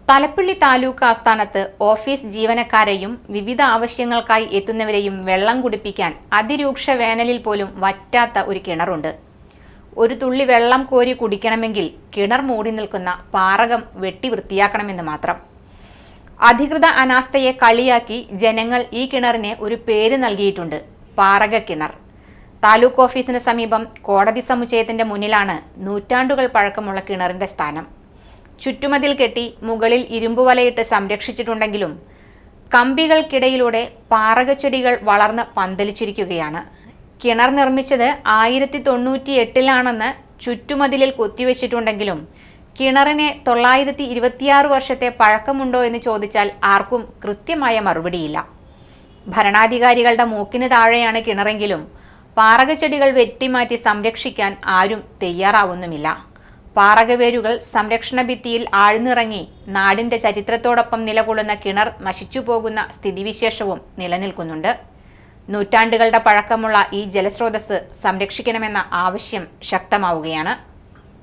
തലപ്പള്ളി താലൂക്ക് ആസ്ഥാനത്ത് ഓഫീസ് ജീവനക്കാരെയും വിവിധ ആവശ്യങ്ങൾക്കായി എത്തുന്നവരെയും വെള്ളം കുടിപ്പിക്കാൻ അതിരൂക്ഷ വേനലിൽ പോലും വറ്റാത്ത ഒരു കിണറുണ്ട്. ഒരു തുള്ളി വെള്ളം കോരി കുടിക്കണമെങ്കിൽ കിണർ മൂടി നിൽക്കുന്ന പാറകം വെട്ടി വൃത്തിയാക്കണമെന്ന് മാത്രം. അധികൃത അനാസ്ഥയെ കളിയാക്കി ജനങ്ങൾ ഈ കിണറിന് ഒരു പേര് നൽകിയിട്ടുണ്ട്: പാറക കിണർ. താലൂക്ക് ഓഫീസിന് സമീപം കോടതി സമുച്ചയത്തിന്റെ മുന്നിലാണ് നൂറ്റാണ്ടുകൾ പഴക്കമുള്ള കിണറിന്റെ സ്ഥാനം. ചുറ്റുമതിൽ കെട്ടി മുകളിൽ ഇരുമ്പുവലയിട്ട് സംരക്ഷിച്ചിട്ടുണ്ടെങ്കിലും കമ്പികൾക്കിടയിലൂടെ പാറകച്ചെടികൾ വളർന്ന് പന്തലിച്ചിരിക്കുകയാണ്. കിണർ നിർമ്മിച്ചത് 1098-ലാണെന്ന് ചുറ്റുമതിലിൽ കൊത്തിവെച്ചിട്ടുണ്ടെങ്കിലും കിണറിന് 926 വർഷത്തെ പഴക്കമുണ്ടോ എന്ന് ചോദിച്ചാൽ ആർക്കും കൃത്യമായ മറുപടിയില്ല. ഭരണാധികാരികളുടെ മൂക്കിന് താഴെയാണ് കിണറെങ്കിലും പാറകച്ചെടികൾ വെട്ടിമാറ്റി സംരക്ഷിക്കാൻ ആരും തയ്യാറാവുന്നുമില്ല. പാറകവേരുകൾ സംരക്ഷണ ഭിത്തിയിൽ ആഴ്ന്നിറങ്ങി നാടിന്റെ ചരിത്രത്തോടൊപ്പം നിലകൊള്ളുന്ന കിണർ നശിച്ചുപോകുന്ന സ്ഥിതിവിശേഷവും നിലനിൽക്കുന്നുണ്ട്. നൂറ്റാണ്ടുകളുടെ പഴക്കമുള്ള ഈ ജലസ്രോതസ് സംരക്ഷിക്കണമെന്ന ആവശ്യം ശക്തമാവുകയാണ്.